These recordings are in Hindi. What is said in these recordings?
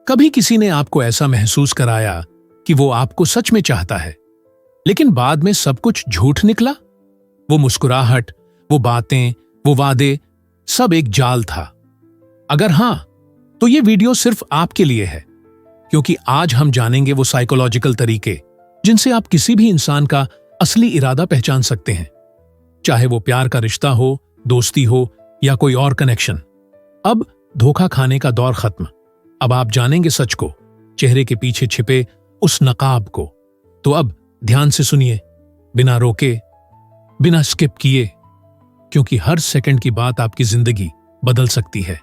कभी किसी ने आपको ऐसा महसूस कराया कि वो आपको सच में चाहता है, लेकिन बाद में सब कुछ झूठ निकला? वो मुस्कुराहट, वो बातें, वो वादे, सब एक जाल था। अगर हां, तो ये वीडियो सिर्फ आपके लिए है, क्योंकि आज हम जानेंगे वो साइकोलॉजिकल तरीके जिनसे आप किसी भी इंसान का असली इरादा पहचान सकते हैं, चाहे वो प्यार का रिश्ता हो, दोस्ती हो या कोई और कनेक्शन। अब धोखा खाने का दौर खत्म। अब आप जानेंगे सच को, चेहरे के पीछे छिपे उस नकाब को। तो अब ध्यान से सुनिए, बिना रोके, बिना स्किप किए, क्योंकि हर सेकंड की बात आपकी जिंदगी बदल सकती है।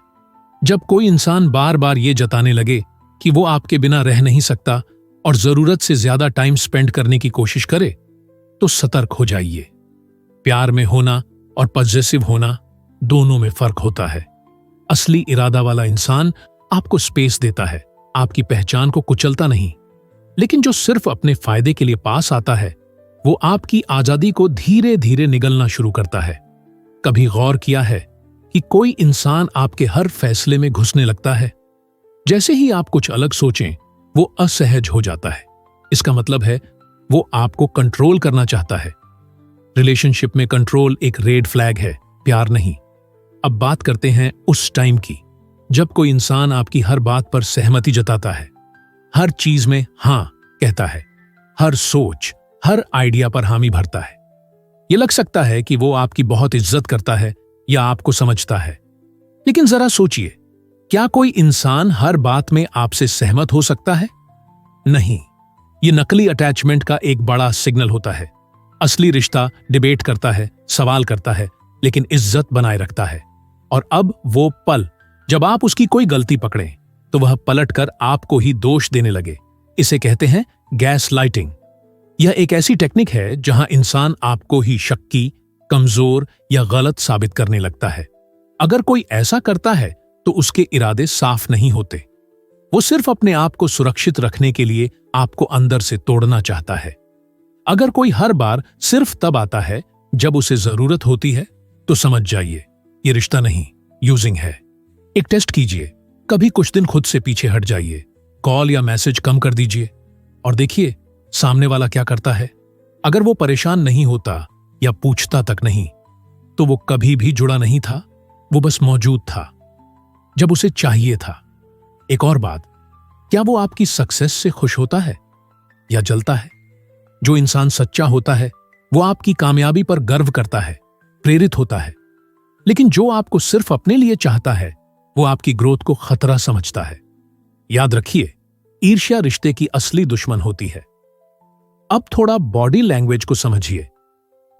जब कोई इंसान बार बार ये जताने लगे कि वो आपके बिना रह नहीं सकता और जरूरत से ज्यादा टाइम स्पेंड करने की कोशिश करे, तो सतर्क हो जाइए। प्यार में होना और पॉजेसिव होना दोनों में फर्क होता है। असली इरादा वाला इंसान आपको स्पेस देता है, आपकी पहचान को कुचलता नहीं। लेकिन जो सिर्फ अपने फायदे के लिए पास आता है, वो आपकी आजादी को धीरे धीरे निगलना शुरू करता है। कभी गौर किया है कि कोई इंसान आपके हर फैसले में घुसने लगता है? जैसे ही आप कुछ अलग सोचें, वो असहज हो जाता है। इसका मतलब है वो आपको कंट्रोल करना चाहता है। रिलेशनशिप में कंट्रोल एक रेड फ्लैग है, प्यार नहीं। अब बात करते हैं उस टाइम की, जब कोई इंसान आपकी हर बात पर सहमति जताता है, हर चीज में हां कहता है, हर सोच, हर आइडिया पर हामी भरता है। ये लग सकता है कि वो आपकी बहुत इज्जत करता है या आपको समझता है, लेकिन जरा सोचिए, क्या कोई इंसान हर बात में आपसे सहमत हो सकता है? नहीं। ये नकली अटैचमेंट का एक बड़ा सिग्नल होता है। असली रिश्ता डिबेट करता है, सवाल करता है, लेकिन इज्जत बनाए रखता है। और अब वो पल जब आप उसकी कोई गलती पकड़ें, तो वह पलटकर आपको ही दोष देने लगे। इसे कहते हैं गैस लाइटिंग। यह एक ऐसी टेक्निक है जहां इंसान आपको ही शक्की, कमजोर या गलत साबित करने लगता है। अगर कोई ऐसा करता है तो उसके इरादे साफ नहीं होते। वो सिर्फ अपने आप को सुरक्षित रखने के लिए आपको अंदर से तोड़ना चाहता है। अगर कोई हर बार सिर्फ तब आता है जब उसे जरूरत होती है, तो समझ जाइए ये रिश्ता नहीं, यूजिंग है। एक टेस्ट कीजिए, कभी कुछ दिन खुद से पीछे हट जाइए, कॉल या मैसेज कम कर दीजिए और देखिए सामने वाला क्या करता है। अगर वो परेशान नहीं होता या पूछता तक नहीं, तो वो कभी भी जुड़ा नहीं था, वो बस मौजूद था जब उसे चाहिए था। एक और बात, क्या वो आपकी सक्सेस से खुश होता है या जलता है? जो इंसान सच्चा होता है, वो आपकी कामयाबी पर गर्व करता है, प्रेरित होता है। लेकिन जो आपको सिर्फ अपने लिए चाहता है, वो आपकी ग्रोथ को खतरा समझता है। याद रखिए, ईर्ष्या रिश्ते की असली दुश्मन होती है। अब थोड़ा बॉडी लैंग्वेज को समझिए।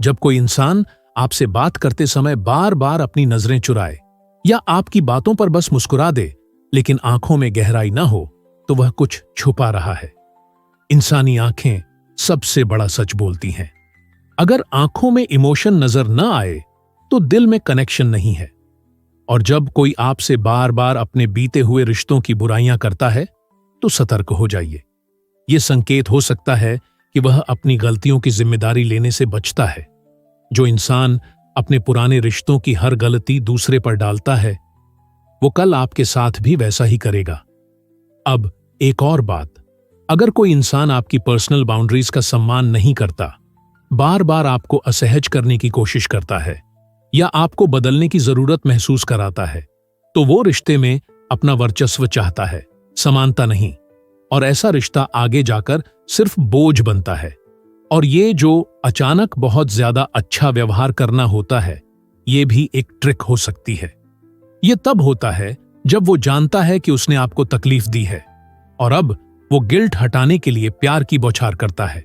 जब कोई इंसान आपसे बात करते समय बार बार अपनी नजरें चुराए या आपकी बातों पर बस मुस्कुरा दे, लेकिन आंखों में गहराई ना हो, तो वह कुछ छुपा रहा है। इंसानी आंखें सबसे बड़ा सच बोलती हैं। अगर आंखों में इमोशन नजर न आए, तो दिल में कनेक्शन नहीं है। और जब कोई आपसे बार बार अपने बीते हुए रिश्तों की बुराइयां करता है, तो सतर्क हो जाइए। यह संकेत हो सकता है कि वह अपनी गलतियों की जिम्मेदारी लेने से बचता है। जो इंसान अपने पुराने रिश्तों की हर गलती दूसरे पर डालता है, वो कल आपके साथ भी वैसा ही करेगा। अब एक और बात, अगर कोई इंसान आपकी पर्सनल बाउंड्रीज का सम्मान नहीं करता, बार बार आपको असहज करने की कोशिश करता है या आपको बदलने की जरूरत महसूस कराता है, तो वो रिश्ते में अपना वर्चस्व चाहता है, समानता नहीं। और ऐसा रिश्ता आगे जाकर सिर्फ बोझ बनता है। और ये जो अचानक बहुत ज्यादा अच्छा व्यवहार करना होता है, ये भी एक ट्रिक हो सकती है। ये तब होता है जब वो जानता है कि उसने आपको तकलीफ दी है और अब वो गिल्ट हटाने के लिए प्यार की बौछार करता है।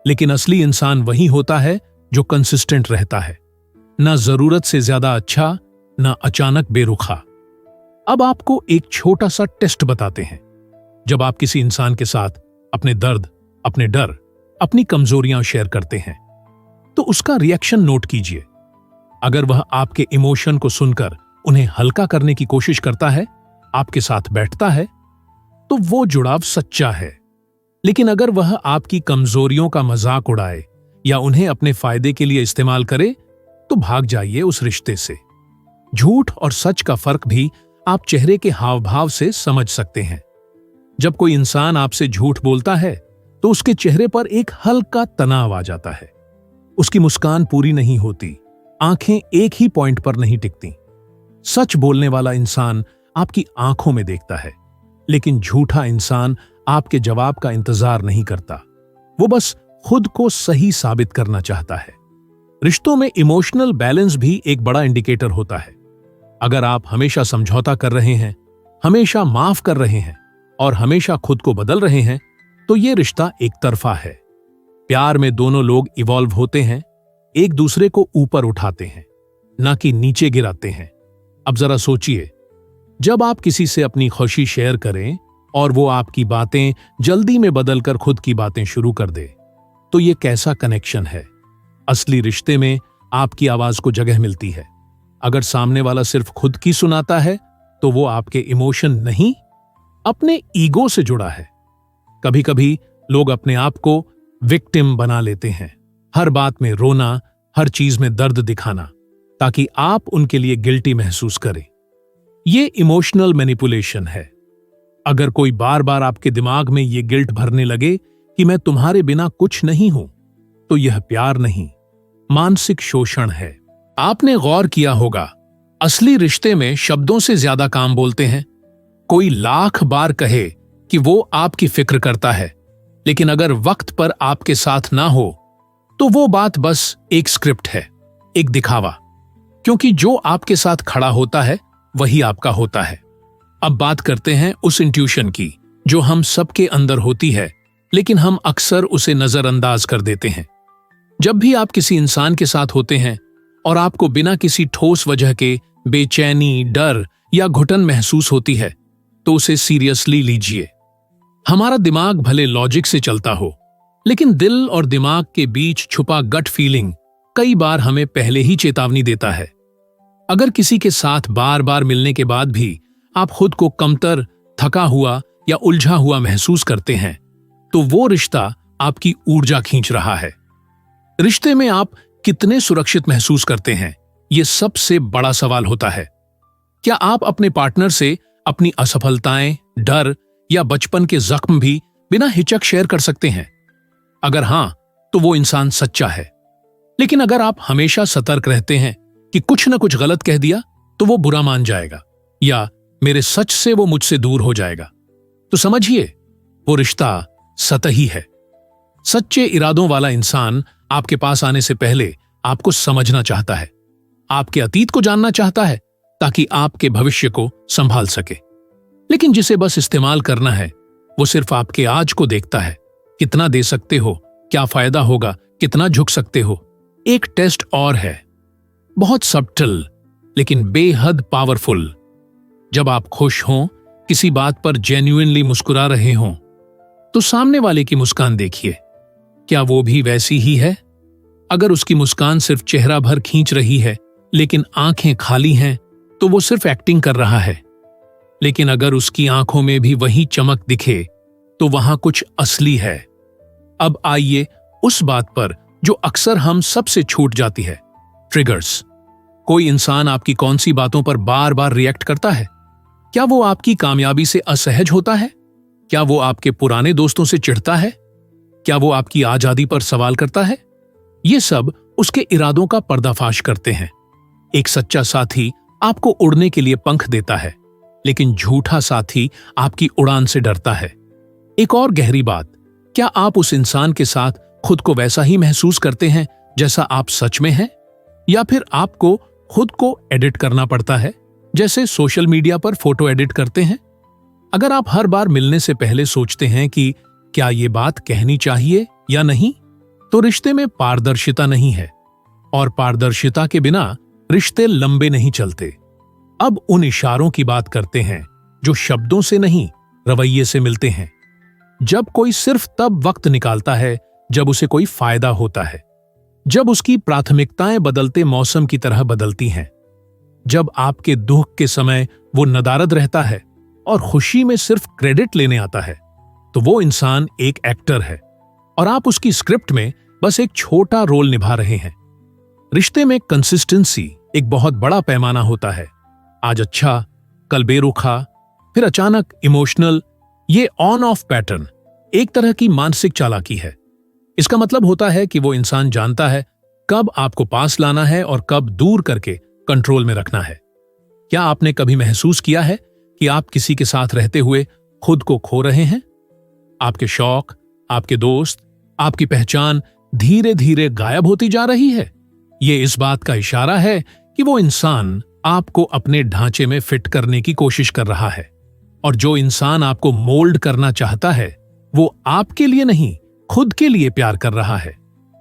लेकिन असली इंसान वही होता है जो कंसिस्टेंट रहता है, ना जरूरत से ज्यादा अच्छा, ना अचानक बेरुखा। अब आपको एक छोटा सा टेस्ट बताते हैं। जब आप किसी इंसान के साथ अपने दर्द, अपने डर, अपनी कमजोरियां शेयर करते हैं, तो उसका रिएक्शन नोट कीजिए। अगर वह आपके इमोशन को सुनकर उन्हें हल्का करने की कोशिश करता है, आपके साथ बैठता है, तो वो जुड़ाव सच्चा है। लेकिन अगर वह आपकी कमजोरियों का मजाक उड़ाए या उन्हें अपने फायदे के लिए इस्तेमाल करे, तो भाग जाइए उस रिश्ते से। झूठ और सच का फर्क भी आप चेहरे के हाव भाव से समझ सकते हैं। जब कोई इंसान आपसे झूठ बोलता है तो उसके चेहरे पर एक हल्का तनाव आ जाता है। उसकी मुस्कान पूरी नहीं होती, आंखें एक ही पॉइंट पर नहीं टिकती। सच बोलने वाला इंसान आपकी आंखों में देखता है, लेकिन झूठा इंसान आपके जवाब का इंतजार नहीं करता। वो बस खुद को सही साबित करना चाहता है। रिश्तों में इमोशनल बैलेंस भी एक बड़ा इंडिकेटर होता है। अगर आप हमेशा समझौता कर रहे हैं, हमेशा माफ कर रहे हैं और हमेशा खुद को बदल रहे हैं, तो ये रिश्ता एक तरफा है। प्यार में दोनों लोग इवॉल्व होते हैं, एक दूसरे को ऊपर उठाते हैं, ना कि नीचे गिराते हैं। अब जरा सोचिए, जब आप किसी से अपनी खुशी शेयर करें और वो आपकी बातें जल्दी में बदलकर खुद की बातें शुरू कर दे, तो ये कैसा कनेक्शन है। असली रिश्ते में आपकी आवाज को जगह मिलती है। अगर सामने वाला सिर्फ खुद की सुनाता है तो वो आपके इमोशन नहीं, अपने ईगो से जुड़ा है। कभी कभी लोग अपने आप को विक्टिम बना लेते हैं, हर बात में रोना, हर चीज में दर्द दिखाना, ताकि आप उनके लिए गिल्टी महसूस करें। ये इमोशनल मैनिपुलेशन है। अगर कोई बार बार आपके दिमाग में ये गिल्ट भरने लगे कि मैं तुम्हारे बिना कुछ नहीं हूं, तो यह प्यार नहीं, मानसिक शोषण है। आपने गौर किया होगा, असली रिश्ते में शब्दों से ज्यादा काम बोलते हैं। कोई लाख बार कहे कि वो आपकी फिक्र करता है, लेकिन अगर वक्त पर आपके साथ ना हो तो वो बात बस एक स्क्रिप्ट है, एक दिखावा। क्योंकि जो आपके साथ खड़ा होता है वही आपका होता है। अब बात करते हैं उस इंट्यूशन की जो हम सबके अंदर होती है, लेकिन हम अक्सर उसे नजरअंदाज कर देते हैं। जब भी आप किसी इंसान के साथ होते हैं और आपको बिना किसी ठोस वजह के बेचैनी, डर या घुटन महसूस होती है, तो उसे सीरियसली लीजिए। हमारा दिमाग भले लॉजिक से चलता हो, लेकिन दिल और दिमाग के बीच छुपा गट फीलिंग कई बार हमें पहले ही चेतावनी देता है। अगर किसी के साथ बार बार मिलने के बाद भी आप खुद को कमतर, थका हुआ या उलझा हुआ महसूस करते हैं, तो वो रिश्ता आपकी ऊर्जा खींच रहा है। रिश्ते में आप कितने सुरक्षित महसूस करते हैं, ये सबसे बड़ा सवाल होता है। क्या आप अपने पार्टनर से अपनी असफलताएं, डर या बचपन के जख्म भी बिना हिचक शेयर कर सकते हैं? अगर हां, तो वो इंसान सच्चा है। लेकिन अगर आप हमेशा सतर्क रहते हैं कि कुछ न कुछ गलत कह दिया तो वो बुरा मान जाएगा या मेरे सच से वो मुझसे दूर हो जाएगा, तो समझिए वो रिश्ता सतही है। सच्चे इरादों वाला इंसान आपके पास आने से पहले आपको समझना चाहता है, आपके अतीत को जानना चाहता है, ताकि आपके भविष्य को संभाल सके। लेकिन जिसे बस इस्तेमाल करना है, वो सिर्फ आपके आज को देखता है। कितना दे सकते हो, क्या फायदा होगा, कितना झुक सकते हो। एक टेस्ट और है, बहुत सब्टल लेकिन बेहद पावरफुल। जब आप खुश हों, किसी बात पर जेन्युइनली मुस्कुरा रहे हों, तो सामने वाले की मुस्कान देखिए। क्या वो भी वैसी ही है? अगर उसकी मुस्कान सिर्फ चेहरा भर खींच रही है लेकिन आंखें खाली हैं, तो वो सिर्फ एक्टिंग कर रहा है। लेकिन अगर उसकी आंखों में भी वही चमक दिखे, तो वहां कुछ असली है। अब आइए उस बात पर जो अक्सर हम सबसे छूट जाती है, ट्रिगर्स। कोई इंसान आपकी कौन सी बातों पर बार बार रिएक्ट करता है? क्या वो आपकी कामयाबी से असहज होता है? क्या वो आपके पुराने दोस्तों से चिढ़ता है? क्या वो आपकी आजादी पर सवाल करता है? ये सब उसके इरादों का पर्दाफाश करते हैं। एक सच्चा साथी आपको उड़ने के लिए पंख देता है, लेकिन झूठा साथी आपकी उड़ान से डरता है। एक और गहरी बात, क्या आप उस इंसान के साथ खुद को वैसा ही महसूस करते हैं जैसा आप सच में हैं? या फिर आपको खुद को एडिट करना पड़ता है, जैसे सोशल मीडिया पर फोटो एडिट करते हैं? अगर आप हर बार मिलने से पहले सोचते हैं कि क्या ये बात कहनी चाहिए या नहीं, तो रिश्ते में पारदर्शिता नहीं है, और पारदर्शिता के बिना रिश्ते लंबे नहीं चलते। अब उन इशारों की बात करते हैं जो शब्दों से नहीं, रवैये से मिलते हैं। जब कोई सिर्फ तब वक्त निकालता है जब उसे कोई फायदा होता है, जब उसकी प्राथमिकताएं बदलते मौसम की तरह बदलती हैं, जब आपके दुख के समय वो नदारद रहता है और खुशी में सिर्फ क्रेडिट लेने आता है, तो वो इंसान एक एक्टर है और आप उसकी स्क्रिप्ट में बस एक छोटा रोल निभा रहे हैं। रिश्ते में कंसिस्टेंसी एक बहुत बड़ा पैमाना होता है। आज अच्छा, कल बेरुखा, फिर अचानक इमोशनल, ये ऑन ऑफ पैटर्न एक तरह की मानसिक चालाकी है। इसका मतलब होता है कि वो इंसान जानता है कब आपको पास लाना है और कब दूर करके कंट्रोल में रखना है। क्या आपने कभी महसूस किया है कि आप किसी के साथ रहते हुए खुद को खो रहे हैं? आपके शौक, आपके दोस्त, आपकी पहचान धीरे धीरे गायब होती जा रही है। ये इस बात का इशारा है कि वो इंसान आपको अपने ढांचे में फिट करने की कोशिश कर रहा है, और जो इंसान आपको मोल्ड करना चाहता है वो आपके लिए नहीं, खुद के लिए प्यार कर रहा है।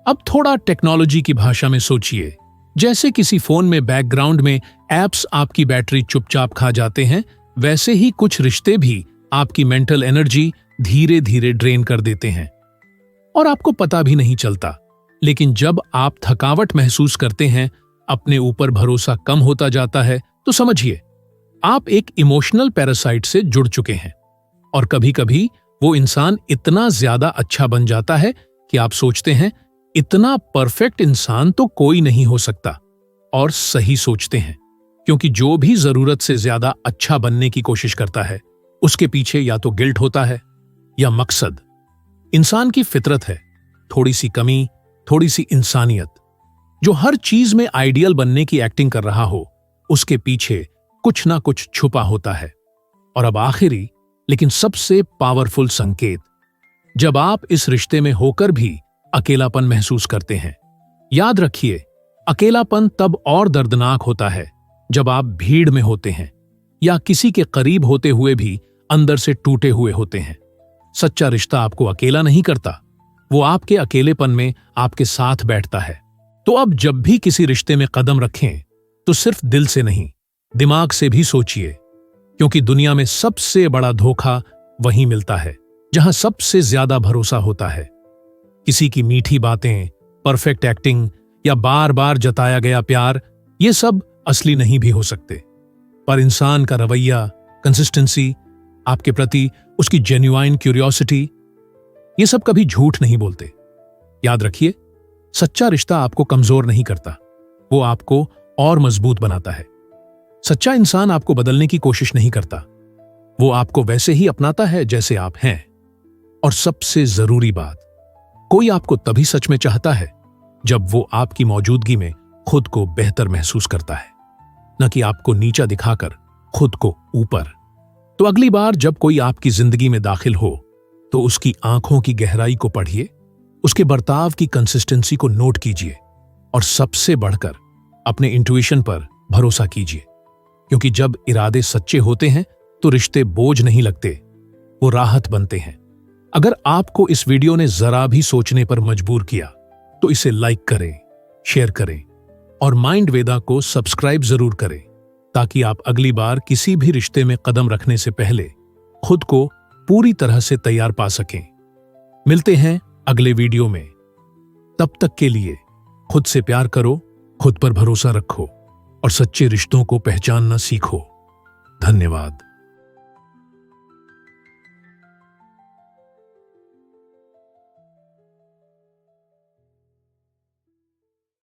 अब थोड़ा टेक्नोलॉजी की भाषा में सोचिए। जैसे किसी फोन में बैकग्राउंड में एप्स आपकी बैटरी चुपचाप खा जाते हैं, वैसे ही कुछ रिश्ते भी आपकी मेंटल एनर्जी धीरे धीरे ड्रेन कर देते हैं और आपको पता भी नहीं चलता। लेकिन जब आप थकावट महसूस करते हैं, अपने ऊपर भरोसा कम होता जाता है, तो समझिए आप एक इमोशनल पैरासाइट से जुड़ चुके हैं। और कभी कभी वो इंसान इतना ज्यादा अच्छा बन जाता है कि आप सोचते हैं इतना परफेक्ट इंसान तो कोई नहीं हो सकता। और सही सोचते हैं, क्योंकि जो भी जरूरत से ज्यादा अच्छा बनने की कोशिश करता है उसके पीछे या तो गिल्ट होता है या मकसद। इंसान की फितरत है थोड़ी सी कमी, थोड़ी सी इंसानियत। जो हर चीज में आइडियल बनने की एक्टिंग कर रहा हो, उसके पीछे कुछ ना कुछ छुपा होता है। और अब आखिरी लेकिन सबसे पावरफुल संकेत, जब आप इस रिश्ते में होकर भी अकेलापन महसूस करते हैं। याद रखिए, अकेलापन तब और दर्दनाक होता है जब आप भीड़ में होते हैं या किसी के करीब होते हुए भी अंदर से टूटे हुए होते हैं। सच्चा रिश्ता आपको अकेला नहीं करता, वो आपके अकेलेपन में आपके साथ बैठता है। तो अब जब भी किसी रिश्ते में कदम रखें तो सिर्फ दिल से नहीं, दिमाग से भी सोचिए, क्योंकि दुनिया में सबसे बड़ा धोखा वहीं मिलता है जहां सबसे ज्यादा भरोसा होता है। किसी की मीठी बातें, परफेक्ट एक्टिंग या बार बार जताया गया प्यार, ये सब असली नहीं भी हो सकते, पर इंसान का रवैया, कंसिस्टेंसी, आपके प्रति उसकी जेन्युइन क्यूरियोसिटी, ये सब कभी झूठ नहीं बोलते। याद रखिए, सच्चा रिश्ता आपको कमजोर नहीं करता, वो आपको और मजबूत बनाता है। सच्चा इंसान आपको बदलने की कोशिश नहीं करता, वो आपको वैसे ही अपनाता है जैसे आप हैं। और सबसे जरूरी बात, कोई आपको तभी सच में चाहता है जब वो आपकी मौजूदगी में खुद को बेहतर महसूस करता है, न कि आपको नीचा दिखाकर खुद को ऊपर। तो अगली बार जब कोई आपकी जिंदगी में दाखिल हो तो उसकी आंखों की गहराई को पढ़िए, उसके बर्ताव की कंसिस्टेंसी को नोट कीजिए और सबसे बढ़कर अपने इंट्यूशन पर भरोसा कीजिए, क्योंकि जब इरादे सच्चे होते हैं तो रिश्ते बोझ नहीं लगते, वो राहत बनते हैं। अगर आपको इस वीडियो ने जरा भी सोचने पर मजबूर किया तो इसे लाइक करें, शेयर करें और माइंड वेदा को सब्सक्राइब जरूर करें, ताकि आप अगली बार किसी भी रिश्ते में कदम रखने से पहले खुद को पूरी तरह से तैयार पा सकें। मिलते हैं अगले वीडियो में। तब तक के लिए खुद से प्यार करो, खुद पर भरोसा रखो और सच्चे रिश्तों को पहचानना सीखो। धन्यवाद।